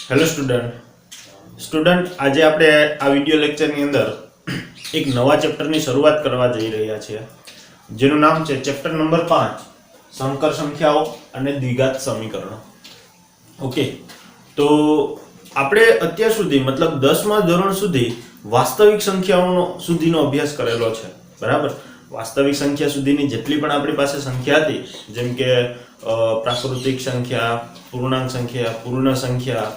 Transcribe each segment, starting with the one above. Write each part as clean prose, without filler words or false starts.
Hello student આજે આપણે આ વિડિયો લેક્ચરની અંદર એક નવા ચેપ્ટરની શરૂઆત કરવા જઈ રહ્યા છીએ જેનું નામ છે ચેપ્ટર નંબર 5 સંકર સંખ્યાઓ અને દ્વિઘાત સમીકરણો. ઓકે, તો આપણે અત્યાર સુધી મતલબ 10મા ધોરણ સુધી વાસ્તવિક સંખ્યાઓનો સુધીનો અભ્યાસ કરેલો છે. બરાબર, વાસ્તવિક સંખ્યા સુધીની જેટલી પણ આપણી પાસે સંખ્યા હતી, જેમ કે પ્રાકૃતિક સંખ્યા, પૂર્ણાંક સંખ્યા, પૂર્ણ સંખ્યા,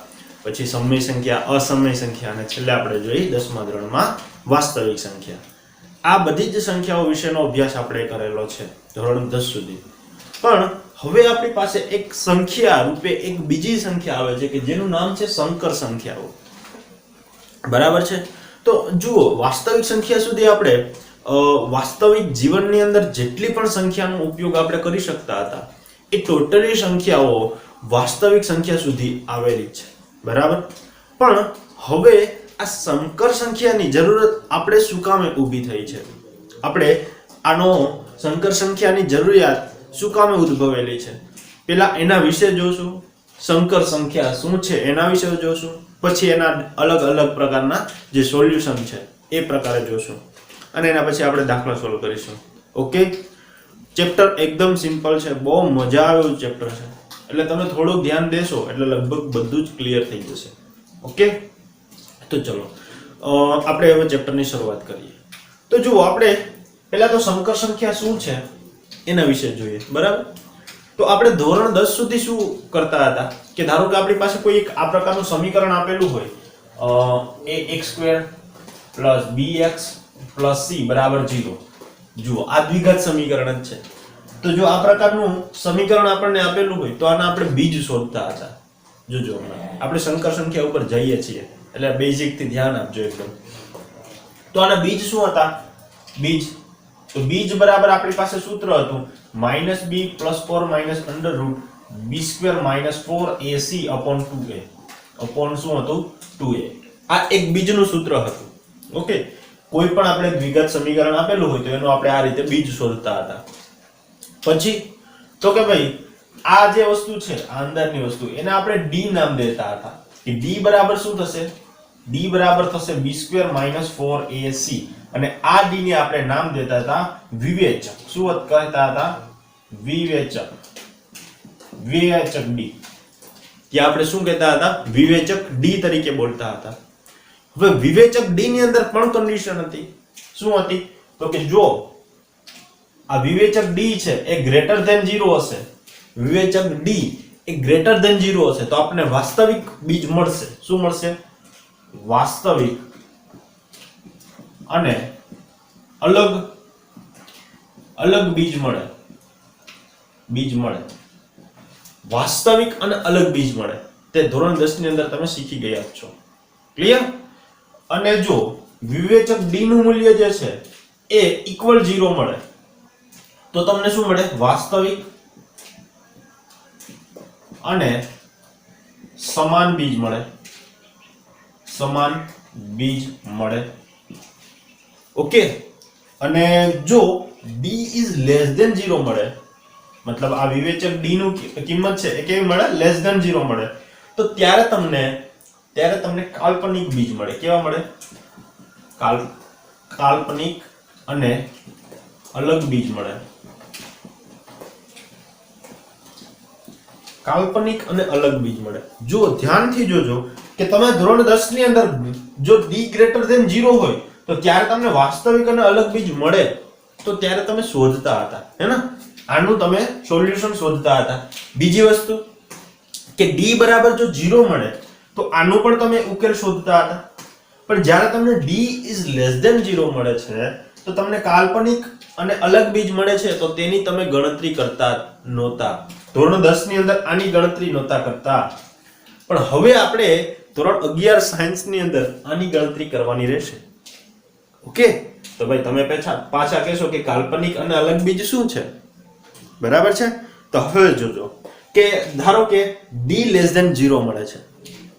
પછી સમય સંખ્યા, અસમય સંખ્યા, અને છેલ્લે આપણે જોઈ 10મા ધોરણમાં વાસ્તવિક સંખ્યા. આ બધી જ સંખ્યાઓ વિશેનો અભ્યાસ આપણે કરેલો છે ધોરણ 10 સુધી. પણ હવે આપણી પાસે એક સંખ્યા રૂપે એક બીજી સંખ્યા આવે છે કે જેનું નામ છે સંકર સંખ્યાઓ. બરાબર છે. તો જુઓ, વાસ્તવિક સંખ્યા સુધી આપણે વાસ્તવિક જીવનની અંદર જેટલી પણ સંખ્યાનો ઉપયોગ આપણે કરી શકતા હતા એ ટોટલી સંખ્યાઓ વાસ્તવિક સંખ્યા સુધી આવેલી છે. બરાબર, પણ હવે આ સંકર સંખ્યાની જરૂરત આપણે શું કામે ઊભી થઈ છે? આપણે આનો સંકર સંખ્યાની જરૂરિયાત શું કામે ઉદ્ભવેલી છે? પહેલા એના વિશે જોશું, સંકર સંખ્યા શું છે એના વિશે જોશું, પછી એના અલગ અલગ પ્રકારના જે સોલ્યુશન છે એ પ્રકારે જોશું, અને એના પછી આપણે દાખલા સોલ્વ કરીશું. ઓકે, ચેપ્ટર એકદમ સિમ્પલ છે, બહુ મજા આવે એવું ચેપ્ટર છે, એટલે તમે થોડું ધ્યાન દેશો એટલે લગભગ બધું જ ક્લિયર થઈ જશે. ઓકે, તો ચલો આપણે હવે ચેપ્ટરની શરૂઆત કરીએ. તો જુઓ, આપણે પહેલા તો સંકર સંખ્યા શું છે એના વિશે જોઈએ. બરાબર, તો આપણે ધોરણ 10 સુધી શું કરતા હતા કે ધારો કે આપણી પાસે કોઈ એક આ પ્રકારનું સમીકરણ આપેલું હોય, ax² + bx + c = 0. જુઓ, આ દ્વિઘાત સમીકરણ જ છે. તો જો આ પ્રકારનું સમીકરણ આપણને આપેલું હોય તો આના આપણે બીજ શોધતા હતા. જોજો, આપણે સંકર સંખ્યા ઉપર જઈએ છીએ એટલે બેઝિક થી ધ્યાન આપજો એકદમ. તો આના બીજ શું હતા? બીજ તો બીજ બરાબર આપણી પાસે સૂત્ર હતું -b + 4 - √b² - 4ac/2a અપોન શું હતું? 2a. આ એક બીજનું સૂત્ર હતું. ઓકે, કોઈ પણ આપણે દ્વિઘાત સમીકરણ આપેલું હોય તો એનો આપણે આ રીતે બીજ શોધતા હતા. પછી તો કે ભાઈ આ જે વસ્તુ છે, આ અંદરની વસ્તુ, એને આપણે d નામ દેતા હતા કે d બરાબર શું થશે? d બરાબર થશે b² - 4ac, અને આ d ને આપણે નામ દેતા હતા વિવેચક. શું કહેતા હતા? વિવેચક. વિવેચક d કે આપણે શું કહેતા હતા? વિવેચક d તરીકે બોલતા હતા. હવે વિવેચક d ની અંદર પણ કન્ડિશન હતી. શું હતી? તો કે જો આ વિવેચક d છે એ ગ્રેટર ધેન 0 હશે, વિવેચક d એ ગ્રેટર ધેન 0 હશે તો આપણને વાસ્તવિક બીજ મળશે. શું મળશે? વાસ્તવિક અને અલગ બીજ મળે. બીજ મળે, વાસ્તવિક અને અલગ બીજ મળે. તે ધોરણ 10 ની અંદર તમે શીખી ગયા છો. ક્લિયર? અને જો વિવેચક d નું મૂલ્ય જે છે એ = 0 મળે તો તમને શું મળે? વાસ્તવિક અને સમાન બીજ મળે. સમાન બીજ મળે. ઓકે, અને જો d < 0 મળે, મતલબ આ વિવેચક d નું કિંમત છે એ કેવી મળે? <0 મળે, તો ત્યારે તમને કાલ્પનિક બીજ મળે. કેવા મળે? કાલ્પનિક અને અલગ બીજ મળે. કાલ્પનિક અને અલગ બીજ મળે. જો ધ્યાનથી જોજો કે તમે ધોરણ 10 ની અંદર જો d > 0 હોય તો ત્યારે તમને વાસ્તવિક અને અલગ બીજ મળે તો ત્યારે તમે શોધતા હતા, હે ને? આનું તમે સોલ્યુશન શોધતા હતા. બીજી વસ્તુ કે d બરાબર જો 0 મળે તો આનું પણ તમે ઉકેલ શોધતા હતા. પણ જ્યારે તમને d < 0 મળે છે તો તમને કાલ્પનિક અને અલગ બીજ મળે છે તો તેની તમે ગણતરી કરતા નહોતા. ધોરણ 10 ની અંદર આની ગણતરી નહોતા કરતા. પણ હવે આપણે ધોરણ 11 સાયન્સ ની અંદર આની ગણતરી કરવાની રહેશે. ઓકે, તો ભાઈ તમે પાછા કહેશો કે કાલ્પનિક અને અલગ બીજ શું છે? બરાબર છે. તો હવે જોજો કે ધારો કે d < 0 મળે છે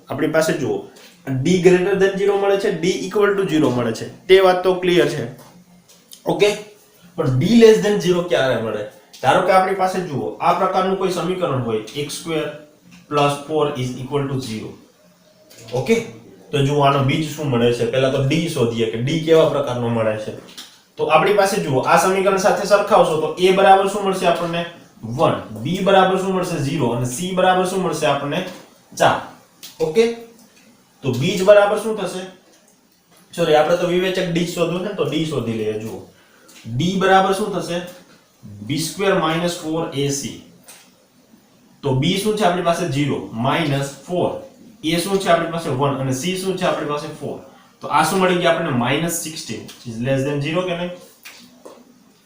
આપણી પાસે. જુઓ, d > 0 મળે છે, d = 0 મળે છે, તે વાત તો ક્લિયર છે. ઓકે, પણ d < 0 ક્યારે મળે? ધારો કે આપણી પાસે જુઓ આ પ્રકારનું કોઈ સમીકરણ હોય x² + 4 = 0. ઓકે, તો જુઓ આનો બીજ શું મળે છે. પહેલા તો ડી શોધીએ કે ડી કેવા પ્રકારનો મળે છે. તો આપણી પાસે જુઓ આ સમીકરણ સાથે સરખાવશો તો a બરાબર શું મળશે આપણને 1, b બરાબર શું મળશે 0 અને c બરાબર શું મળશે આપણને 4. ઓકે, તો બીજ બરાબર શું થશે, સોરી આપણે તો વિવેચક d શોધવું છે તો d શોધી લઈએ. જુઓ d બરાબર શું થશે b² - 4ac. તો b શું છે આપણી પાસે 0 -4, a શું છે આપણી પાસે 1 અને c શું છે આપણી પાસે 4. તો આ શું મળી ગયા આપણને -16 is less than 0 કે નહીં.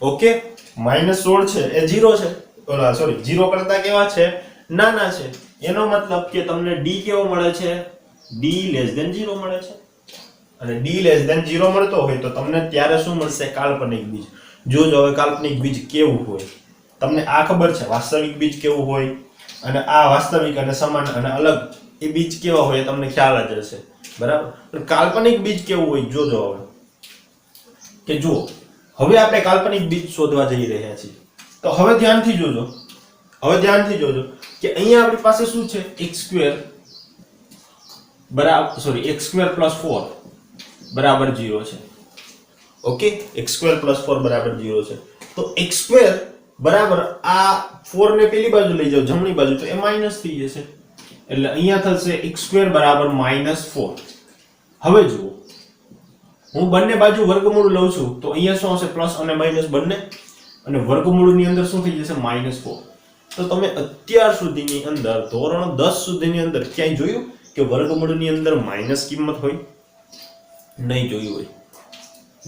ઓકે, -16 છે એ 0 છે, ઓલા સોરી 0 કરતા કેવા છે, નાના છે. એનો મતલબ કે તમને d કેવો મળે છે, d less than 0 મળે છે. અને d less than 0 મળતો હોય તો તમને ત્યારે શું મળશે, કાલ્પનિક બીજ. જોજો હવે કાલ્પનિક બીજ કેવું હોય. તમને આ ખબર છે વાસ્તવિક બીજ કેવું હોય અને આ વાસ્તવિક અને સમાન અને અલગ એ બીજ કેવા હોય તમને ખ્યાલ જ હશે, બરાબર. પણ કાલ્પનિક બીજ કેવું હોય જોજો હવે કે જુઓ હવે આપણે કાલ્પનિક બીજ શોધવા જઈ રહ્યા છીએ. તો હવે ધ્યાનથી જોજો કે અહીંયા આપણી પાસે શું છે, x² બરાબર સોરી x² + 4 બરાબર 0 છે. ઓકે, x² + 4 બરાબર 0 છે. તો x² બરાબર આ 4 ને પેલી બાજુ લઈ જાઓ જમણી બાજુ તો એ માઈનસ થઈ જશે. એટલે અહીંયા થશે x² બરાબર -4. હવે જુઓ હું બંને બાજુ વર્ગમૂળ લઉં છું તો અહીંયા શું આવશે, પ્લસ અને માઈનસ બંને, અને વર્ગમૂળની અંદર શું થઈ જશે -4. તો તમે અત્યાર સુધીની અંદર ધોરણ 10 સુધીની અંદર ક્યાંય જોયું કે વર્ગમૂળની અંદર માઈનસ કિંમત હોય? નહીં જોયું હોય.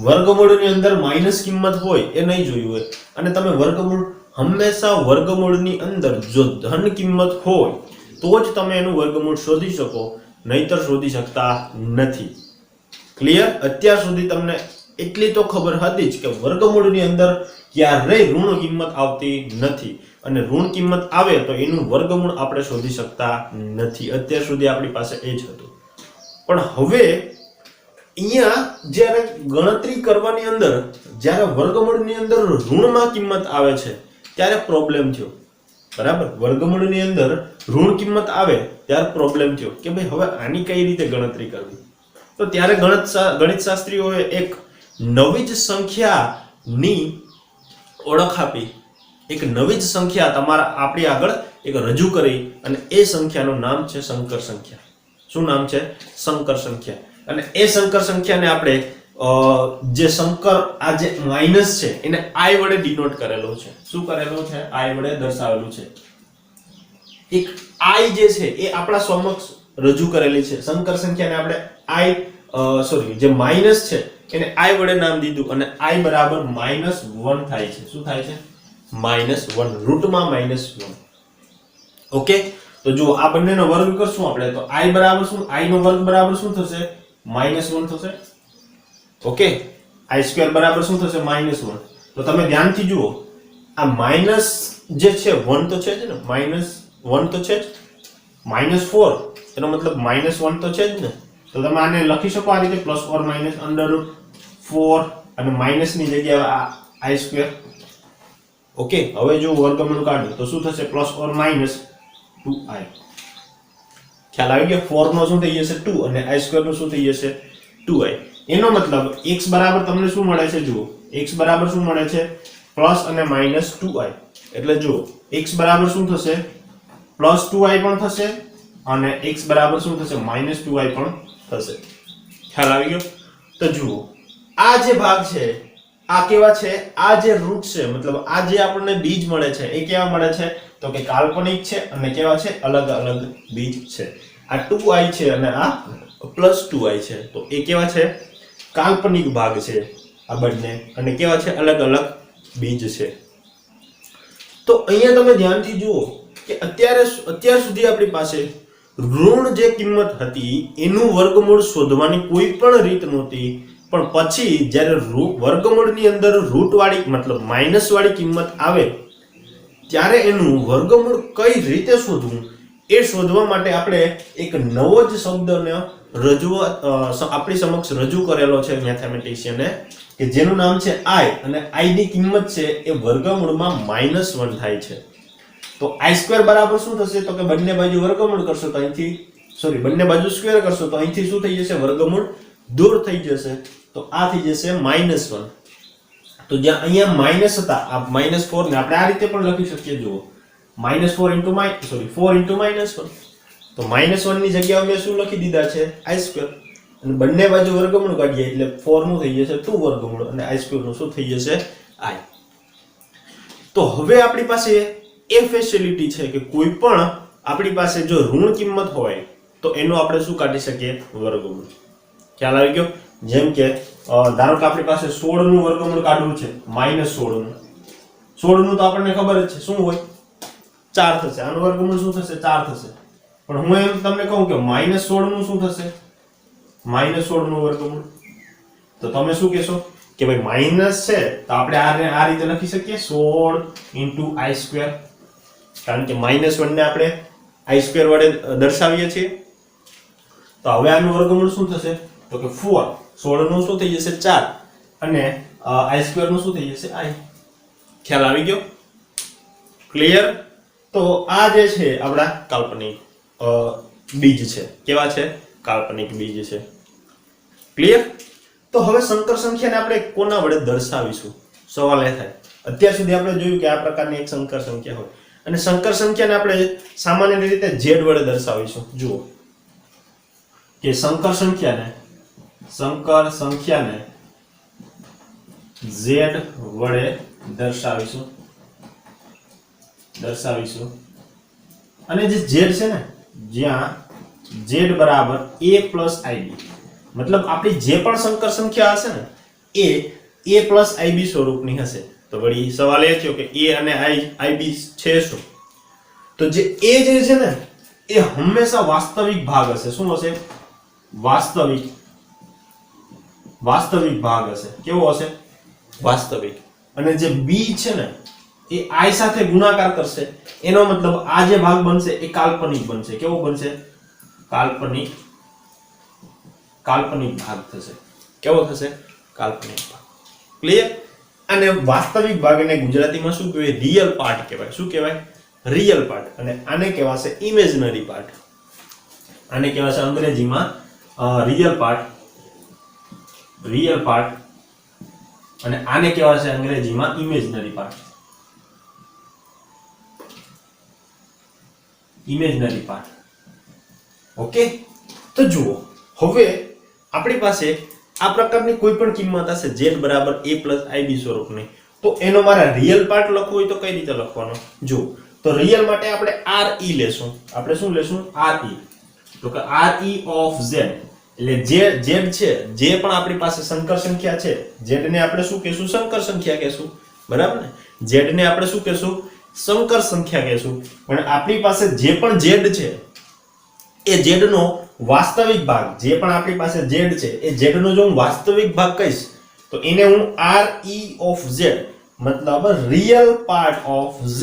વર્ગમૂળની અંદર માઈનસ કિંમત હોય એ નહીં જોયું હોય. અને તમે વર્ગમૂળ હંમેશા વર્ગમૂળની અંદર જો ધન કિંમત હોય તો જ તમે એનું વર્ગમૂળ શોધી શકો, નહીતર શોધી શકતા નથી. ક્લિયર? અત્યાર સુધી તમને એટલી તો ખબર હતી જ કે વર્ગમૂળની અંદર ક્યારેય ઋણ કિંમત આવતી નથી અને ઋણ કિંમત આવે તો એનું વર્ગમૂળ આપણે શોધી શકતા નથી. અત્યાર સુધી આપણી પાસે એ જ હતું. પણ હવે અહીંયા જ્યારે ગણતરી કરવાની અંદર જ્યારે વર્ગમૂળની અંદર ઋણમાં કિંમત આવે છે ત્યારે પ્રોબ્લેમ થયો, બરાબર. વર્ગમૂળની અંદર ઋણ કિંમત આવે ત્યારે પ્રોબ્લેમ થયો કે ભાઈ હવે આની કઈ રીતે ગણતરી કરવી. તો ત્યારે ગણિત શાસ્ત્રીઓએ એક નવી જ સંખ્યાની ઓળખ આપી, એક નવી જ સંખ્યા આપણી આગળ એક રજૂ કરી અને એ સંખ્યાનું નામ છે સંકર સંખ્યા. શું નામ છે? સંકર સંખ્યા. અને એ સંકર સંખ્યાને આપણે જે સંકર આ જે માઈનસ છે એને i વડે ડિનોટ કરેલો છે. શું કરેલું છે? i વડે દર્શાવેલું છે. એક i જે છે એ આપણા સમક્ષ રજૂ કરેલી છે. સંકર સંખ્યાને આપણે જે માઈનસ છે એને i વડે નામ દીધું અને i બરાબર -1 થાય છે. શું થાય છે? -1, રૂટમાં -1. ઓકે, તો જો આ બંનેનો વર્ગ કરશું આપણે તો i બરાબર શું, i નો વર્ગ બરાબર શું થશે? -1 થશે. ઓકે, i² બરાબર શું થશે? -1. તો તમે ધ્યાનથી જુઓ આ માઈનસ જે છે 1 તો છે જ ને, -1 તો છે જ, -4 એનો મતલબ -1 તો છે જ ને. તો તમે આને લખી શકો આ રીતે +/- અને માઈનસ ની જગ્યાએ આ i². ઓકે, હવે જો વર્ગમૂળ કાઢો તો શું થશે? +/- 2i. ખ્યાલ આવી ગયો? 4 નો શું થઈ જશે? 2 અને i² નું શું થઈ જશે? 2i. એનો મતલબ x બરાબર તમને શું મળે છે? જુઓ x બરાબર શું મળે છે? પ્લસ અને -2i. એટલે જુઓ x બરાબર શું થશે? +2i પણ થશે અને x બરાબર શું થશે? -2i પણ થશે. ખ્યાલ આવી ગયો? તો જુઓ આ જે ભાગ છે આ કેવા છે? આ જે રૂટ છે મતલબ આ જે આપણને બીજ મળે છે એ કેવા મળે છે? તો કે કાલ્પનિક છે અને કેવા છે? અલગ અલગ બીજ છે. આ 2i છે અને આ +2i છે તો એ કેવા છે? કાલ્પનિક ભાગ છે આ બંને અને કેવા છે? અલગ અલગ બીજ છે. તો અહીંયા તમે ધ્યાનથી જુઓ કે અત્યાર સુધી આપણી પાસે ઋણ જે કિંમત હતી એનું વર્ગમૂળ શોધવાની કોઈ પણ રીત નહોતી. પણ પછી જ્યારે વર્ગમૂળની અંદર રૂટ વાળી મતલબ માઈનસ વાળી કિંમત આવે ત્યારે એનું વર્ગમૂળ કઈ રીતે શોધવું એ શોધવા માટે આપણે એક નવો જ શબ્દને આપણી સમક્ષ રજૂ કરેલો છે મેથેમેટિશિયને કે જેનું નામ છે i અને i ની કિંમત છે એ વર્ગમૂળમાં -1 થાય છે. તો i² બરાબર શું થશે? તો કે બંને બાજુ વર્ગમૂળ કરશો તો અહીંથી સોરી બંને બાજુ સ્ક્વેર કરશો તો અહીંથી શું થઈ જશે, વર્ગમૂળ દૂર થઈ જશે, તો આ થઈ જશે -1. તો જ્યાં અહીંયા માઈનસ હતા, આ -4 ને આપણે આ રીતે પણ લખી શકીએ. જુઓ, -4 4 -1, તો -1 ની જગ્યાએ અમે શું લખી દીધા છે, i², અને બંને બાજુ વર્ગમૂળ કાઢીએ એટલે 4 નું થઈ જશે 2 વર્ગમૂળ અને i² નું શું થઈ જશે, i. તો હવે આપણી પાસે એ ફેસિલિટી છે કે કોઈ પણ આપણી પાસે જો ઋણ કિંમત હોય તો એનું આપણે શું કાઢી શકીએ, વર્ગમૂળ. ખ્યાલ આવી ગયો? જેમ કે ધારો કે આપણી પાસે 16 નું વર્ગમૂળ કાઢવું છે, -16 નું. 16 નું તો આપણને ખબર જ છે શું હોય, 4 થશે. આનું વર્ગમૂળ શું થશે, 4 થશે. પણ હું એમ તમને કહું કે -16 નું શું થશે, -16 નું વર્ગમૂળ. તો તમે શું કહેશો કે ભાઈ માઈનસ છે તો આપણે આ રીતે લખી શકીએ 16 * i², કારણ કે -1 ને આપણે i² વડે દર્શાવીએ છીએ. તો હવે આનું વર્ગમૂળ શું થશે, તો કે 4. 16 નું શું થઈ જશે, 4, અને i² નું શું થઈ જશે, i. ખ્યાલ આવી ગયો? ક્લિયર? તો આ જે છે આપણા કાલ્પનિક બીજ છે. કેવા છે, કાલ્પનિક બીજ છે. ક્લિયર? તો હવે સંકર સંખ્યાને આપણે કોના વડે દર્શાવીશું, સવાલ એ થાય. અત્યાર સુધી આપણે જોયું કે આ પ્રકારની એક સંકર સંખ્યા હોય, અને સંકર સંખ્યાને આપણે સામાન્ય રીતે z વડે દર્શાવીશું. જુઓ કે સંકર સંખ્યાને z વડે દર્શાવીશું. અને જે z છે ને, જ્યાં z બરાબર a + ib, મતલબ આપણી જે પણ સંકર સંખ્યા હશે ને એ a + ib સ્વરૂપની હશે. તો વળી સવાલ એ થયો કે a અને ib છે શું? તો જે a જે છે ને એ હંમેશા વાસ્તવિક ભાગ હશે. શું હશે? વાસ્તવિક ભાગ હશે. કેવો હશે? વાસ્તવિક. અને જે b છે ને એ i સાથે ગુણાકાર કરશે, એનો મતલબ આ જે ભાગ બનશે એ કાલ્પનિક બનશે. કેવો બનશે? કાલ્પનિક ભાગ થશે. કેવો થશે? કાલ્પનિક ભાગ. ક્લિયર? અને વાસ્તવિક ભાગને ગુજરાતીમાં શું કહેવાય? રિયલ પાર્ટ કહેવાય. શું કહેવાય? Real part. અને આને કહેવાશે ઇમેજનરી પાર્ટ. આને કહેવાશે અંગ્રેજીમાં રિયલ પાર્ટ, અને આને કહેવાશે અંગ્રેજીમાં ઇમેજનરી પાર્ટ. ઓકે? તો જુઓ, હવે આપણી પાસે આ પ્રકારની કોઈ પણ કિંમત હશે z બરાબર a + ib સ્વરૂપની, તો એનો મારા રિયલ પાર્ટ લખવું હોય તો કઈ રીતે લખવાનો? જો, તો રિયલ માટે આપણે re લેશું. આપણે શું લેશું? re. તો કે re of z, એટલે જે z છે, જે પણ આપણી પાસે સંકર સંખ્યા છે, z ને આપણે શું કહેશું? સંકર સંખ્યા કહેશું. બરાબર ને? z ને આપણે શું કહેશું? સંકર સંખ્યા કહેશું. પણ આપણી પાસે જે પણ z છે એ z નો વાસ્તવિક ભાગ, જે પણ આપણી પાસે z છે એ z નો જો હું વાસ્તવિક ભાગ કહીશ તો એને હું re of z, મતલબ રિયલ પાર્ટ ઓફ z,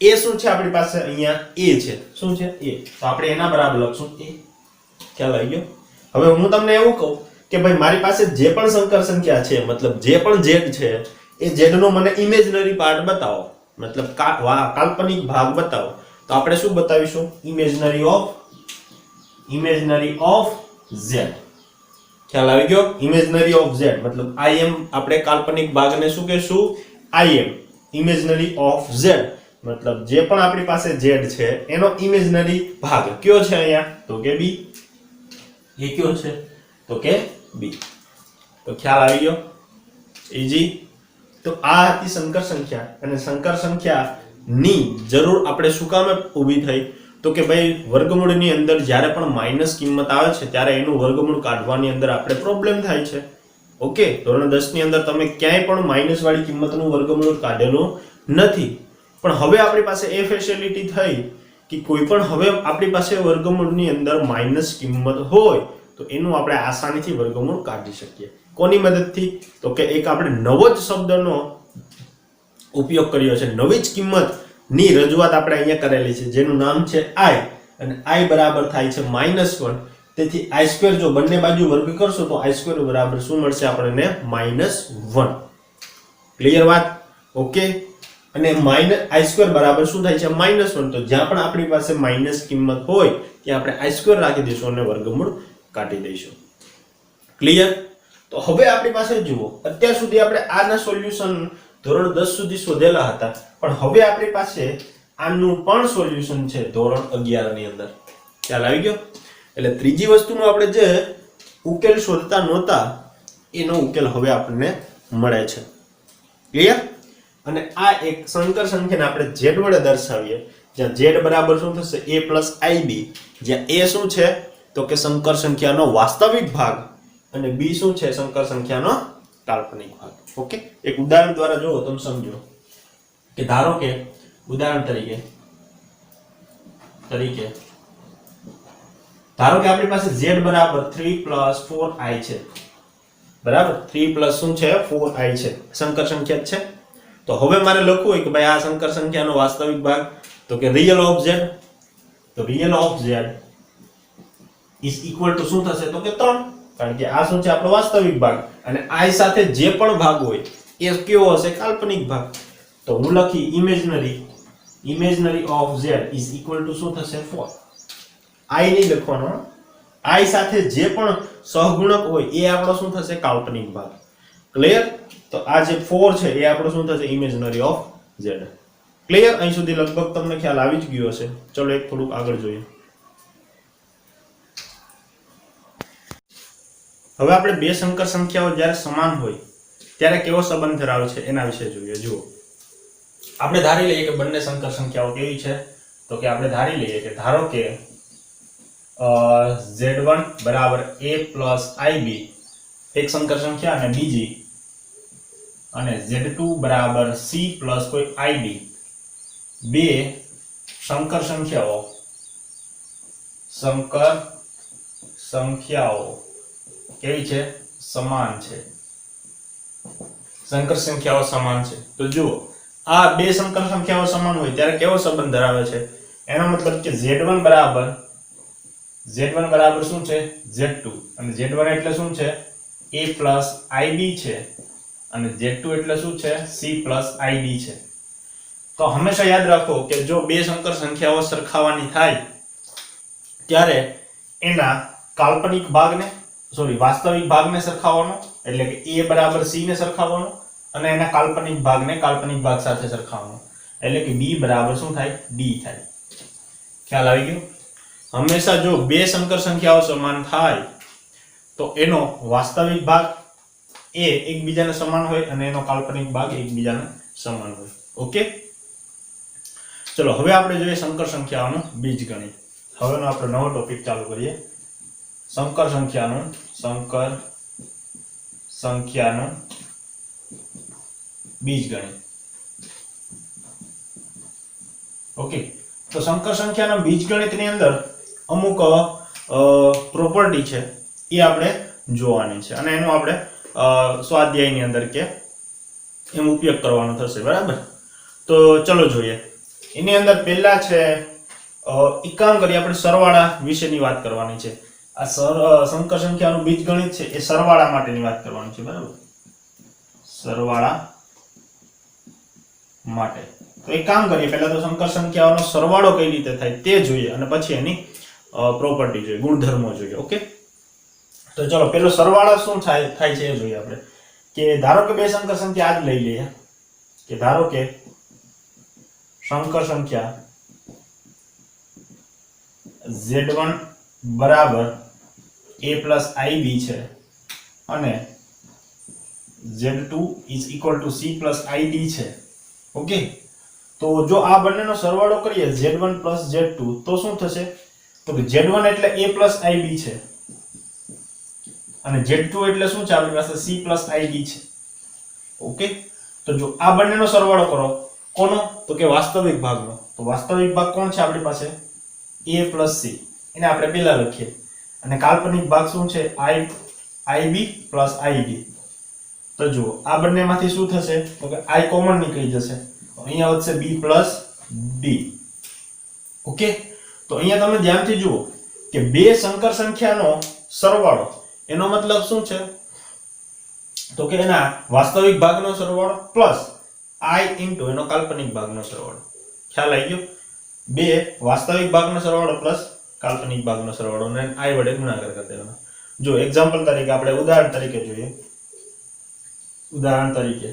એ શું છે આપણી પાસે અહીંયા a છે. શું છે? a. તો આપણે એના બરાબર લખશું a. ખ્યાલ આવી ગયો? હવે હું તમને એવું કહું કે ભાઈ મારી પાસે જે પણ સંકર સંખ્યા છે, મતલબ જે પણ z છે એ z નો મને ઇમેજનરી પાર્ટ બતાવો, મતલબ કાલ્પનિક ભાગ બતાવો. તો આપણે શું બતાવીશું? Imaginary of z. ખ્યાલ આવી ગયો? ઇમેજનરી ઓફ z મતલબ im, આપણે કાલ્પનિક ભાગને શું કહેશું? im, ઇમેજનરી ઓફ z, મતલબ જે પણ આપણી પાસે z છે એનો ઇમેજનરી ભાગ કયો છે અહીંયા? તો કે b. એ કયો છે? તો કે b. તો ખ્યાલ આવી ગયો? ઈઝી. તો આ હતી સંકર સંખ્યા. અને સંકર સંખ્યાની જરૂર આપણે શું કામ ઊભી થઈ? તો કે ભાઈ વર્ગમૂળની અંદર જ્યારે પણ માઈનસ કિંમત આવે છે ત્યારે એનું વર્ગમૂળ કાઢવાની અંદર આપણે પ્રોબ્લેમ થાય છે. ઓકે? ધોરણ 10 ની અંદર તમે ક્યાંય પણ માઈનસ વાળી કિંમતનું વર્ગમૂળ કાઢેલું નથી. પણ હવે આપણી પાસે એ ફેસિલિટી થઈ કે કોઈ પણ હવે આપણી પાસે વર્ગમૂળની અંદર માઈનસ કિંમત હોય તો એનું આપણે આસાનીથી વર્ગમૂળ કાઢી શકીએ. કોની મદદથી? તો કે એક આપણે નવો જ શબ્દનો ઉપયોગ કર્યો છે, નવી જ કિંમતની રજૂઆત આપણે અહીંયા કરેલી છે, જેનું નામ છે i, અને i બરાબર થાય છે -1. તેથી i² જો બંને બાજુ વર્ગ કરશો તો i² બરાબર શું મળશે આપણને? -1. ક્લિયર વાત? ઓકે? અને i² બરાબર શું થાય છે -1. તો જ્યાં પણ આપણી પાસે માઈનસ કિંમત હોય ત્યાં આપણે i² રાખી દઈશું અને વર્ગમૂળ કાઢી દઈશું. ક્લિયર? તો હવે આપણી પાસે જુઓ, અત્યાર સુધી આપણે આના સોલ્યુશન ધોરણ 10 સુધી શોધેલા હતા, પણ હવે આપણી પાસે આનું પણ સોલ્યુશન છે ધોરણ 11 ની અંદર. ખ્યાલ આવી ગયો? એટલે ત્રીજી વસ્તુનો આપણે જે ઉકેલ શોધતા નહોતા એનો ઉકેલ હવે આપણને મળે છે. ક્લિયર? અને આ એક સંકર સંખ્યાને આપણે z વડે દર્શાવીએ, જ્યાં z બરાબર શું થશે a + ib, જ્યાં a શું છે તો કે સંકર સંખ્યાનો વાસ્તવિક ભાગ અને b શું છે સંકર સંખ્યાનો કાલ્પનિક ભાગ. ઓકે, એક ઉદાહરણ દ્વારા જો તમે સમજો કે ધારો કે ઉદાહરણ તરીકે ધારો કે આપણી પાસે z બરાબર 3 + 4i છે. બરાબર, 3 + શું છે 4i છે, સંકર સંખ્યા છે. તો હવે મારે લખવું હોય કે ભાઈ આ સંકર સંખ્યાનો વાસ્તવિક ભાગ, તો કે real of z, તો real of z is equal to શું થશે તો કે 3, કારણ કે આ શું છે આપણો વાસ્તવિક ભાગ અને i સાથે જે પણ ભાગ હોય એ કેવો હશે કાલ્પનિક ભાગ. તો હું લખી imaginary of z is equal to શું થશે 4. i નહીં લખવાનો, i સાથે જે પણ સહગુણક હોય એ આપણો શું થશે કાલ્પનિક ભાગ. ક્લિયર? તો આ જે 4 છે એ આપણો શું થશે imaginary of z. ક્લિયર? અહીં સુધી લગભગ તમને ખ્યાલ આવી જ ગયો હશે. ચલો એક થોડુંક આગળ જોઈએ. હવે આપણે બે સંકર સંખ્યાઓ જ્યારે સમાન હોય ત્યારે કેવો સંબંધ ધરાવે છે એના વિશે જોઈએ. જુઓ, આપણે ધારી લઈએ કે બંને સંકર સંખ્યાઓ કેવી છે, તો કે આપણે ધારી લઈએ કે ધારો કે z1 બરાબર a + ib એક સંકર સંખ્યા અને બીજી અને z2 બરાબર c + કોઈ id બે સંકર સંખ્યાઓ કેવી છે સમાન છે. સંકર સંખ્યાઓ સમાન છે. તો જુઓ, આ બે સંકર સંખ્યાઓ સમાન હોય ત્યારે કેવો સંબંધ ધરાવે છે, એનો મતલબ કે z1 બરાબર શું છે z2, અને z1 એટલે શું છે a + ib છે અને z2 એટલે શું છે c + id છે. તો હંમેશા યાદ રાખો કે જો બે સંકર સંખ્યાઓ સરખાવવાની થાય ત્યારે એના કાલ્પનિક ભાગને વાસ્તવિક ભાગને સરખાવવાનો, એટલે કે a બરાબર c ને સરખાવવાનો અને એના કાલ્પનિક ભાગને કાલ્પનિક ભાગ સાથે સરખાવવાનો, એટલે કે b બરાબર શું થાય d થાય. ખ્યાલ આવી ગયો? હંમેશા જો બે સંકર સંખ્યાઓ સમાન થાય તો એનો વાસ્તવિક ભાગ એ એકબીજાને સમાન હોય અને એનો કાલ્પનિક ભાગ એકબીજાને સમાન હોય. ઓકે, ચલો હવે આપણે જોઈએ સંકર સંખ્યાઓનું બીજગણિત. હવેનો આપણે નવો ટોપિક ચાલુ કરીએ, સંકર સંખ્યાનું બીજગણિત. ઓકે, તો સંકર સંખ્યાના બીજગણિતની અંદર અમુક પ્રોપર્ટી છે એ આપણે જોવાની છે અને એનો આપણે સ્વાધ્યાયની અંદર કે એમ ઉપયોગ કરવાનો થશે. બરાબર, તો ચલો જોઈએ. એની અંદર પહેલા છે એક કામ કરીએ, આપણે સરવાળા વિશેની વાત કરવાની છે. આ સંકર સંખ્યાનું બીજગણિત છે એ સરવાળા માટેની વાત કરવાની છે. બરાબર, સરવાળા માટે. તો એક કામ કરીએ, પહેલા તો સંકર સંખ્યાઓનો સરવાળો કઈ રીતે થાય તે જોઈએ અને પછી એની પ્રોપર્ટી જોઈએ, ગુણધર્મો જોઈએ. ઓકે, તો ચલો પેલો સરવાળા શું થાય છે એ જોઈએ આપણે. કે ધારો કે બે સંકર સંખ્યા આજ લઈ લઈએ કે ધારો કે સંકર સંખ્યા z1 બરાબર a + ib છે અને z2 = c + id છે. ઓકે, તો જો આ બંનેનો સરવાળો કરીએ z1 + z2 તો શું થશે, તો કે z1 એટલે a + ib છે અને z2 એટલે શું છે આપણી પાસે c + id છે. ઓકે, તો જો આ બંનેનો સરવાળો કરો કોનો, તો કે વાસ્તવિક ભાગનો. તો વાસ્તવિક ભાગ કોણ છે આપણી પાસે a + c, એને આપણે પહેલા લખીએ અને કાલ્પનિક ભાગ શું છે ib + id. તો જુઓ આ બંનેમાંથી શું થશે, તો કે i કોમન નીકળી જશે, તો અહીંયા વધશે b + d. ઓકે, તો અહીંયા તમે ધ્યાનથી જુઓ કે બે સંકર સંખ્યાનો સરવાળો એનો મતલબ શું છે, તો કે એના વાસ્તવિક ભાગનો સરવાળો પ્લસ i ઇન્ટુ એનો કાલ્પનિક ભાગનો સરવાળો. ખ્યાલ આવી ગયો? બે વાસ્તવિક ભાગનો સરવાળો પ્લસ કાલ્પનિક ભાગનો સરવાળો અને i વડે ગુણાકાર કરી દેવાનો. જો એક્ઝામ્પલ તરીકે આપણે ઉદાહરણ તરીકે જોઈએ. ઉદાહરણ તરીકે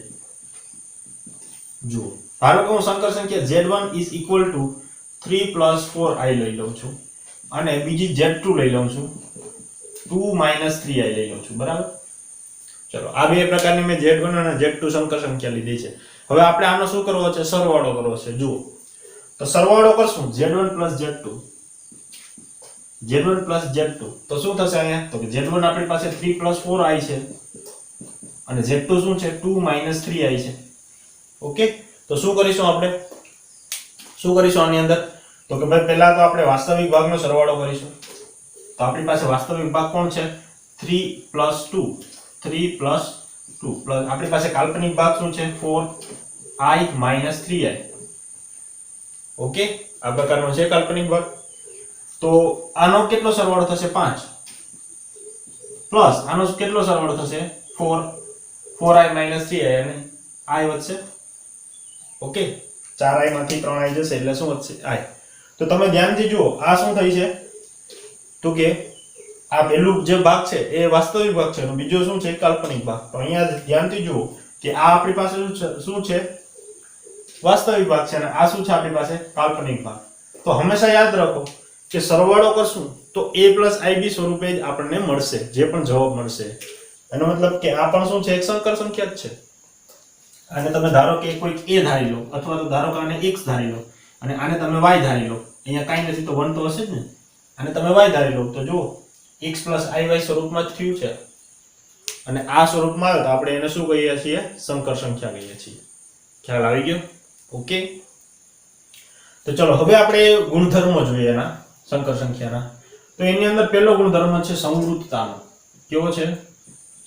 જુઓ, ધારો કે હું સંકર સંખ્યા z1 is equal to 3 plus 4i લઈ લઉં છું અને બીજી z2 લઈ લઉં છું 2 minus 3i લઈ લઉં છું. બરાબર? ચલો, આ બે પ્રકારની મેં z1 અને z2 સંકર સંખ્યા લીધી છે. હવે આપણે આનો શું કરવો છે? સરવાળો કરવો છે. જુઓ, તો સરવાળો કરશું z1 plus z2, z1 plus z2, તો શું થશે અહીંયા? તો કે z1 આપણી પાસે 3 plus 4i છે અને z2 શું છે? 2 minus 3i છે. ઓકે, તો શું કરીશું આપણે? શું કરીશું આની અંદર? તો કે ભાઈ પહેલા તો આપણે વાસ્તવિક ભાગનો સરવાળો કરીશું. તો આપણી પાસે વાસ્તવિક ભાગ કોણ છે? 3 plus 2, 3 plus 2 પ્લસ આપણી પાસે કાલ્પનિક ભાગ શું છે? 4i minus 3i. ઓકે, આ પ્રકારનો છે કાલ્પનિક ભાગ. તો આનો કેટલો સરવાળો થશે? 5 પ્લસ આનો કેટલો સરવાળો થશે? 4i minus 3i અને i વધશે. ઓકે, 4i માંથી 3i જશે એટલે શું વધશે? i. તો તમે ધ્યાનથી જુઓ, આ શું થઈ છે? તો કે આ પહેલું જે ભાગ છે એ વાસ્તવિક ભાગ છે અને બીજો શું છે? કાલ્પનિક ભાગ. તો અહીંયા ધ્યાનથી જુઓ કે આ આપણી પાસે શું છે? વાસ્તવિક ભાગ છે અને આ શું છે? આપણી પાસે કાલ્પનિક ભાગ. તો હંમેશા યાદ રાખો કે સરવાળો કરશું તો a + ib સ્વરૂપે જ આપણને મળશે, જે પણ જવાબ મળશે. એનો મતલબ કે આ પણ શું છે? એક સંકર સંખ્યા જ છે. અને તમે ધારો કે કોઈક a ધારી લો અથવા તો ધારો કે આને x ધારી લો અને આને તમે y ધારી લો. અહીંયા કાંઈ નથી તો 1 તો હશે જ ને. અને તમે y ધારી લો તો જુઓ x + iy સ્વરૂપમાં જ થયું છે અને આ સ્વરૂપમાં આવે તો આપણે એને શું કહીએ છીએ? સંકર સંખ્યા કહીએ છીએ. ખ્યાલ આવી ગયો? ઓકે, તો ચલો હવે આપણે ગુણધર્મો જોઈએ એના સંકર સંખ્યાના. તો એની અંદર પહેલો ગુણધર્મ છે સંવૃતતાનો. કેવો છે?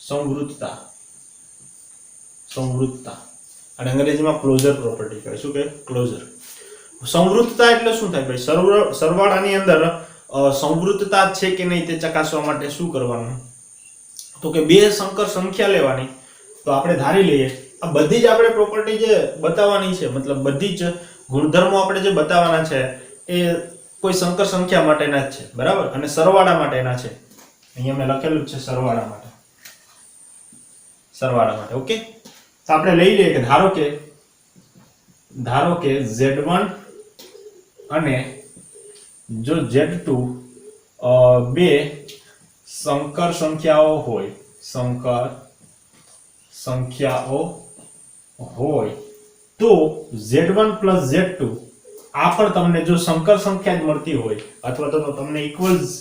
સંવૃતતા. સંવૃતતા અને અંગ્રેજીમાં ક્લોઝર પ્રોપર્ટી કહે. શું કહે? ક્લોઝર. સંવૃતતા એટલે શું થાય ભાઈ? સરવાળાની અંદર સંવૃતતા છે કે નહીં તે ચકાસવા માટે શું કરવાનું? તો કે બે સંકર સંખ્યા લેવાની. તો આપણે ધારી લઈએ આ બધી જ આપણે પ્રોપર્ટી જે બતાવવાની છે, મતલબ બધી જ ગુણધર્મો આપણે જે બતાવવાના છે એ કોઈ સંકર સંખ્યા માટેના જ છે. બરાબર? અને સરવાળા માટેના છે. અહીંયા મેં લખેલું છે સરવાળા માટે. સરવાળા માટે. ઓકે, તો આપણે લઈ લઈએ કે ધારો કે z1 અને જો z2 બે સંકર સંખ્યાઓ હોય, સંકર સંખ્યાઓ હોય તો z1 plus z2 આ પણ તમને જો સંકર સંખ્યા જ મળતી હોય અથવા તો તમને ઇક્વલ્સ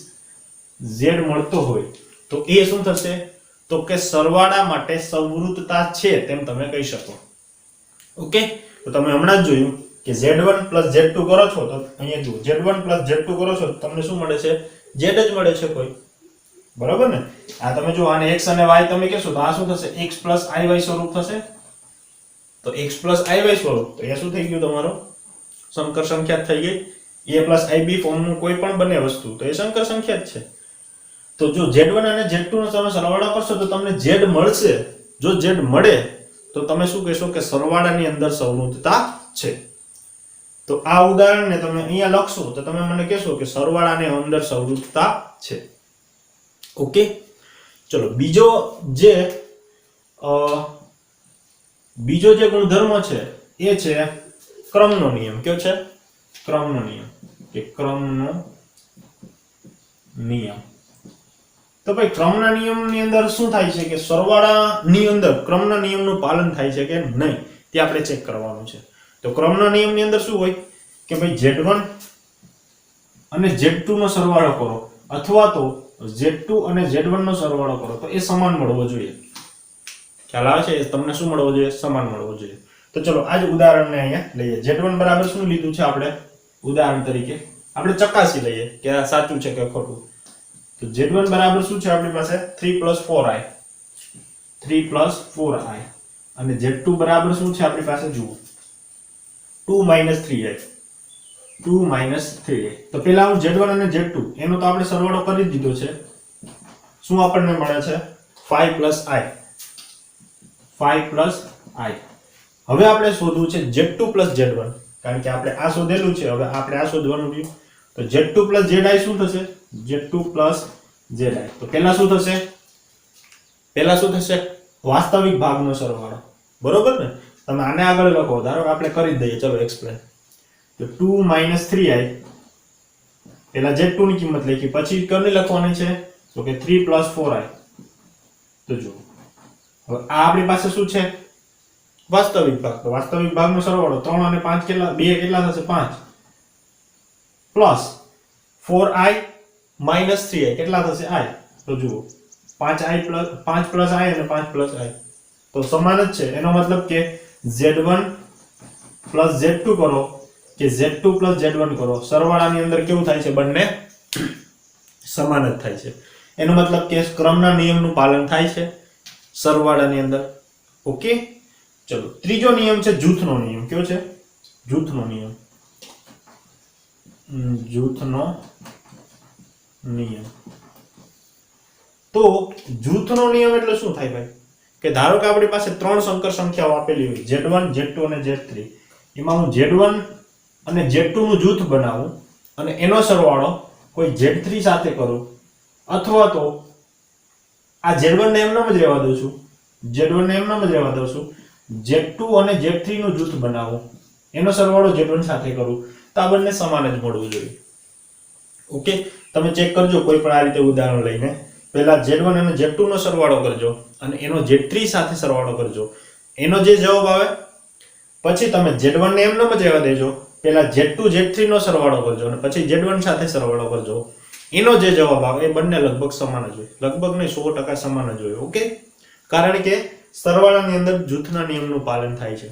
z મળતો હોય તો એ શું થશે? તો કે સરવાળા માટે સંવૃતતા છે તેમ તમે કહી શકો. ઓકે, તો તમે હમણાં જ જોયું કે z1 plus z2 કરો છો તો અહીંયા જુઓ z1 plus z2 કરો છો તો તમને શું મળે છે? z જ મળે છે કોઈ. બરાબર ને? આ તમે જો આને x અને y તમે કહેશો તો આ શું થશે? x plus iy સ્વરૂપ થશે. તો x plus iy સ્વરૂપ તો એ શું થઈ ગયું? તમારો સંકર સંખ્યા થઈ ગઈ. a plus ib ફોર્મનું કોઈ પણ બને વસ્તુ તો એ સંકર સંખ્યા જ છે. તો જો z1 અને z2 નો તમે સરવાળો કરશો તો તમને z મળશે. જો z મળે તો તમે શું કહેશો? કે સરવાળાની અંદર સંવૃતતા છે. તો આ ઉદાહરણને તમે અહીંયા લખશો તો તમે મને કહેશો કે સરવાળાની અંદર સંવૃતતા છે. ઓકે, ચલો બીજો જે ગુણધર્મ છે એ છે ક્રમનો નિયમ. કયો છે? ક્રમનો નિયમ કે ક્રમનો નિયમ. તો ભાઈ ક્રમના નિયમની અંદર શું થાય છે કે સરવાળાની અંદર ક્રમના નિયમનું પાલન થાય છે કે નહીં તે આપણે ચેક કરવાનું છે. તો ક્રમના નિયમની અંદર શું હોય કે ભાઈ z1 અને z2 નો સરવાળો કરો અથવા તો z2 અને z1 નો સરવાળો કરો તો એ સમાન મળવો જોઈએ. ખ્યાલ આવે છે? તમને શું મળવો જોઈએ? સમાન મળવો જોઈએ. તો ચલો આ જ ઉદાહરણને અહીંયા લઈએ. z1 બરાબર શું લીધું છે આપણે? ઉદાહરણ તરીકે આપણે ચકાસી લઈએ કે આ સાચું છે કે ખોટું. તો z1 બરાબર શું છે આપણી પાસે? 3 plus 4i. 3 plus 4i અને z2 બરાબર શું છે આપણી પાસે? જુઓ 2 minus 3i. 2 minus 3i. તો પહેલા હું z1 અને z2 એનો તો આપણે સરવાળો કરી દીધો છે. શું આપણને મળે છે? 5 plus i. 5 plus i હવે આપણે શોધવું છે Z2 + Z1, કારણ કે આપણે આ શોધેલું છે, હવે આપણે આ શોધવાનું રહ્યું. તો Z2 + Zi શું થશે? Z2 + Zi. તો પહેલા શું થશે? વાસ્તવિક ભાગનો સરવાળો, બરોબર ને? તમે આને આગળ લખો, ધારો કે આપણે કરી દઈએ, ચલો એક્સપ્લેન. તો 2 - 3i, પહેલા Z2 ની કિંમત લખી, પછી કોની લખવાની છે? તો કે 3 + 4i. તો જો હવે આ આપણી પાસે શું છે? વાસ્તવિક ભાગ. તો વાસ્તવિક ભાગનો સરવાળો 3 અને 5 કેટલા? 2 કેટલા થશે? 5 પ્લસ 4i - 3i કેટલા થશે? i. તો જુઓ 5i + 5 + i અને 5 + i તો સમાન જ છે. એનો મતલબ કે Z1 + Z2 કરો કે Z2 + Z1 કરો, સરવાળાની અંદર કેવું થાય છે? બંને સમાન જ થાય છે. એનો મતલબ કે ક્રમના નિયમનું પાલન થાય છે સરવાળાની અંદર. ઓકે, ચલો ત્રીજો નિયમ છે જૂથનો નિયમ. કયો છે? જૂથનો નિયમ. જૂથનો નિયમ. તો જૂથનો નિયમ એટલે શું થાય ભાઈ? કે ધારો કે આપણી પાસે 3 સંકર સંખ્યાઓ આપેલી હોય, Z1, Z2 અને Z3. એમાં હું Z1 અને Z2 નું જૂથ બનાવું અને એનો સરવાળો કોઈ Z3 સાથે કરું, અથવા તો આ Z1 ને એમનામ જ રહેવા દઉં છું, Z2 અને Z3 નું જૂથ બનાવું, એનો સરવાળો Z1 સાથે કરું, તો આ બંને સમાન જ મળવું જોઈએ. ઓકે, તમે ચેક કરજો કોઈ પણ આ રીતે ઉદાહરણ લઈને. પહેલા Z1 અને Z2 નો સરવાળો કરજો અને એનો Z3 સાથે સરવાળો કરજો, એનો જે જવાબ આવે પછી તમે Z1 ને એમનામ જ રહેવા દેજો, પહેલા Z2 Z3 નો સરવાળો કરજો અને પછી Z1 સાથે સરવાળો કરજો, એનો જે જવાબ આવે એ બંને લગભગ સમાન જ હોય. લગભગ નહીં, 100% સમાન જ હોય. ઓકે, કારણ કે સરવાળાની અંદર જૂથના નિયમનું પાલન થાય છે.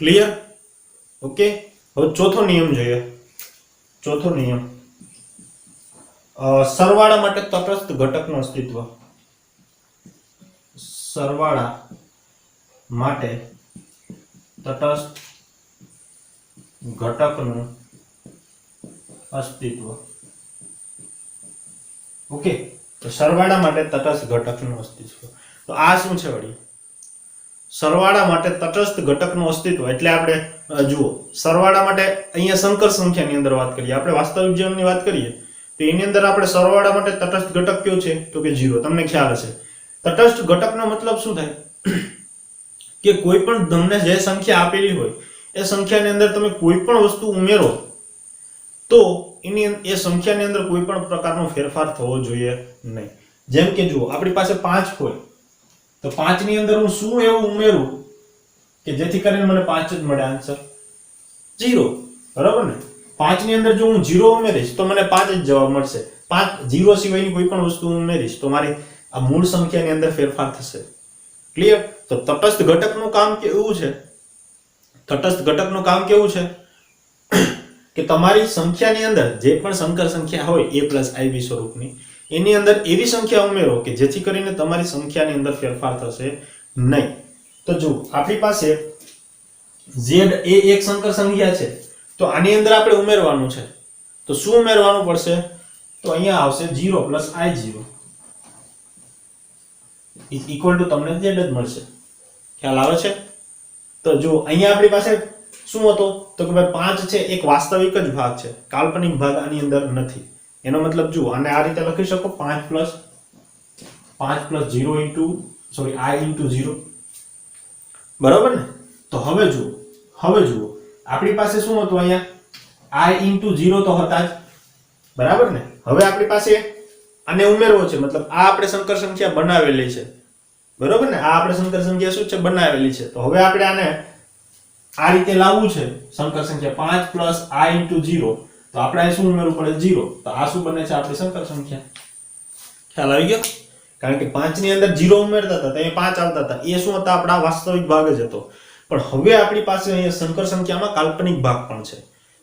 ક્લિયર? ઓકે, હવે ચોથો નિયમ જોઈએ. ચોથો નિયમ, સરવાળા માટે તટસ્થ ઘટકનું અસ્તિત્વ. સરવાળા માટે તટસ્થ ઘટકનું અસ્તિત્વ. ઓકે, તો સરવાળા માટે તટસ્થ ઘટકનું અસ્તિત્વ. તો આ શું છે વળી? સરવાળા માટે તટસ્થ ઘટકનું અસ્તિત્વ એટલે આપણે જુઓ, સરવાળા માટે અહીંયા સંકર સંખ્યાની અંદર વાત કરીએ, આપણે વાસ્તવિક જીવનની વાત કરીએ તો એની અંદર આપણે સરવાળા માટે તટસ્થ ઘટક કયો છે? તો કે 0. તમને ખ્યાલ હશે તટસ્થ ઘટકનો મતલબ શું થાય? કે કોઈ પણ તમને જે સંખ્યા આપેલી હોય એ સંખ્યાની અંદર તમે કોઈ પણ વસ્તુ ઉમેરો તો એની એ સંખ્યાની અંદર કોઈ પણ પ્રકારનો ફેરફાર થવો જોઈએ નહીં. જેમ કે જુઓ, આપણી પાસે 5 હોય તો 5 ની અંદર હું શું એવું ઉમેરું કે જેથી કરીને મને 5 જ મળે આન્સર? 0. બરાબર ને? 5 ની અંદર જો હું 0 ઉમેરીશ તો મને 5 જ જવાબ મળશે. 5 0 સિવાયની કોઈ પણ વસ્તુ ઉમેરીશ તો મારી આ મૂળ સંખ્યાની અંદર ફેરફાર થશે. ક્લિયર? તો તટસ્થ ઘટકનું કામ કેવું છે? તટસ્થ ઘટકનું કામ કેવું છે? કે તમારી સંખ્યાની અંદર જે પણ સંકર સંખ્યા હોય a + ib સ્વરૂપની, એની અંદર એવી સંખ્યા ઉમેરો કે જેથી કરીને તમારી સંખ્યાની અંદર ફેરફાર થશે નહીં. તો જો આપણી પાસે z એ એક સંકર સંખ્યા છે તો આની અંદર આપણે ઉમેરવાનું છે. તો શું ઉમેરવાનું પડશે? તો અહીંયા આવશે 0 + i0 = તમને z જ મળશે. ખ્યાલ આવે છે? તો જો અહીંયા આપણી પાસે શું હતો? તો કે ભાઈ 5 છે એક વાસ્તવિક જ ભાગ છે, કાલ્પનિક ભાગ આની અંદર નથી. એનો મતલબ જુઓ, આને આ રીતે લખી શકો 5 + 0 i * 0. બરાબર ને? તો હવે જુઓ આપણી પાસે શું હતું? અહીંયા i * 0 તો હતા જ, બરાબર ને? હવે આપણી પાસે આને ઉમેરવો છે, મતલબ આ આપણે સંકર સંખ્યા બનાવેલી છે, બરાબર ને? આ આપણે સંકર સંખ્યા શું છે? બનાવેલી છે. તો હવે આપણે આને આ રીતે લાવવું છે સંકર સંખ્યા 5 + i * 0. તો આપણે અહીં શું ઉમેરવું પડે? 0. તો આ શું બને છે? આપણી સંકર સંખ્યા. ખ્યાલ આવી ગયો? કારણ કે 5 ની અંદર 0 ઉમેરતા હતા તો અહીંયા 5 આવતા હતા, એ શું હતા? આપણા વાસ્તવિક ભાગ જ હતો. પણ હવે આપણી પાસે અહીંયા સંકર સંખ્યામાં કાલ્પનિક ભાગ પણ છે.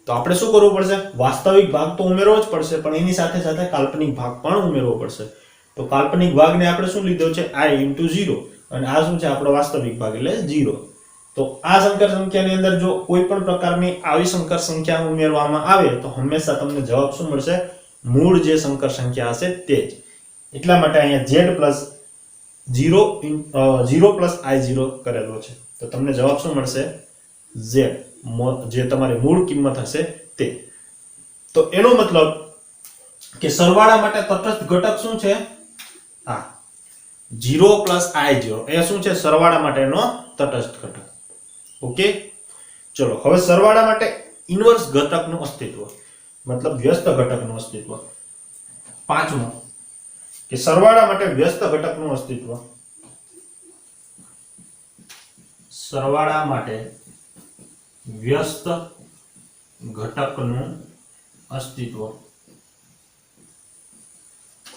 તો આપણે શું કરવું પડશે? વાસ્તવિક ભાગ તો ઉમેરવો જ પડશે, પણ એની સાથે સાથે કાલ્પનિક ભાગ પણ ઉમેરવો પડશે. તો કાલ્પનિક ભાગને આપણે શું લીધો છે? i * 0 અને આ શું છે? આપણો વાસ્તવિક ભાગ એટલે 0. તો આ સંકર સંખ્યાની અંદર જો કોઈ પણ પ્રકારની આવી સંકર સંખ્યા ઉમેરવામાં આવે તો હંમેશા તમને જવાબ શું મળશે? મૂળ જે સંકર સંખ્યા હશે તે જ. એટલા માટે અહીંયા z 0 પ્લસ I0 કરેલો છે, તો તમને જવાબ શું મળશે? Z, જે તમારી મૂળ કિંમત હશે તે. તો એનો મતલબ કે સરવાળા માટે તટસ્થ ઘટક શું છે? આ 0 પ્લસ I0 એ શું છે? સરવાળા માટેનો તટસ્થ ઘટક. ઓકે, ચલો હવે સરવાળા માટે ઇન્વર્સ ઘટકનું અસ્તિત્વ, મતલબ વ્યસ્ત ઘટકનું અસ્તિત્વ. પાંચમો કે સરવાળા માટે વ્યસ્ત ઘટકનું અસ્તિત્વ. સરવાળા માટે વ્યસ્ત ઘટકનું અસ્તિત્વ.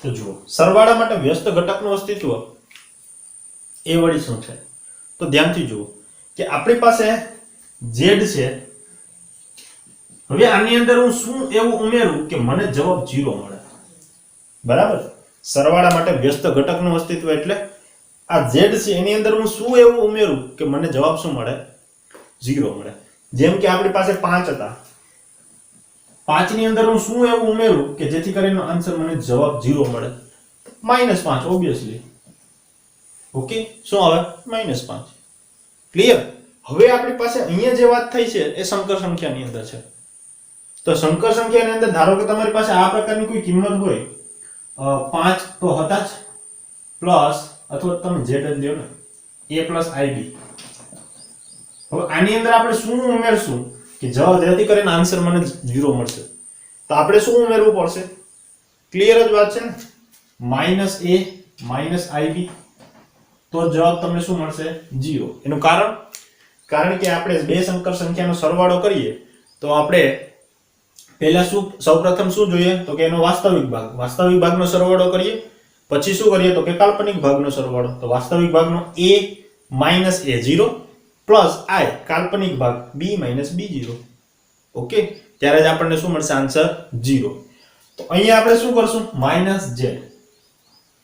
તો જુઓ, સરવાળા માટે વ્યસ્ત ઘટકનું અસ્તિત્વ એ વળી શું છે? તો ધ્યાનથી જુઓ કે આપણી પાસે z છે. હવે આની અંદર હું શું એવું ઉમેરું કે મને જવાબ 0 મળે? બરાબર, સરવાળા માટે વ્યસ્ત ઘટકનું અસ્તિત્વ એટલે આ z છે એની અંદર હું શું એવું ઉમેરું કે મને જવાબ શું મળે? 0 મળે. જેમ કે આપણી પાસે 5 હતા, 5 ની અંદર હું શું એવું ઉમેરું કે જેથી કરીને આન્સર મને જવાબ 0 મળે? -5 ઓબ્વિયસલી. ઓકે, શું આવે? -5. ક્લિયર? હવે આપણી પાસે અહીંયા જે વાત થઈ છે એ સંકર સંખ્યાની અંદર છે. તો સંકર સંખ્યાની અંદર ધારો કે તમારી પાસે આ પ્રકારની કોઈ કિંમત હોય, 5 તો હતા જ, પ્લસ અથવા તમે z જ લ્યો ને, a પ્લસ ib. હવે આની અંદર આપણે શું ઉમેરશું કે જેથી કરીને આન્સર મને 0 મળશે? તો આપણે શું ઉમેરવું પડશે? ક્લિયર જ વાત છે ને, -a -ib, તો જવાબ તમને શું મળશે? 0. એનું કારણ કે આપણે બે સંકર સંખ્યાનો સરવાળો કરીએ તો આપણે પહેલા સૌપ્રથમ શું જોઈએ? તો કે એનો વાસ્તવિક ભાગનો સરવાળો કરીએ, પછી શું કરીએ? તો કે કાલ્પનિક ભાગનો સરવાળો. તો વાસ્તવિક ભાગનો a - a0 પ્લસ i કાલ્પનિક ભાગ b - b0. ઓકે, ત્યારે જ આપણને શું મળશે? આન્સર 0. તો અહીંયા આપણે શું કરશું?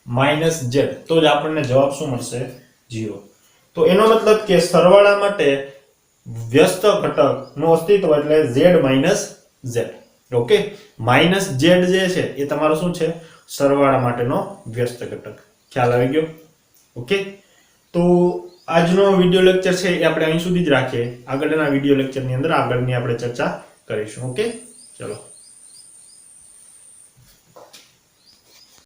-z, તો જ આપણને જવાબ શું મળશે? 0. તો એનો મતલબ કે સરવાળા માટે વ્યસ્ત ઘટકનું અસ્તિત્વ એટલે z - z. ઓકે, -z જે છે એ તમારો શું છે? સરવાળા માટેનો વ્યસ્ત ઘટક. ખ્યાલ આવી ગયો? ઓકે, તો આજનો વિડિયો લેક્ચર છે એ આપણે અહીં સુધી જ રાખીએ. આગળના વિડિયો લેક્ચરની અંદર આગળની આપણે ચર્ચા કરીશું. ઓકે, ચલો.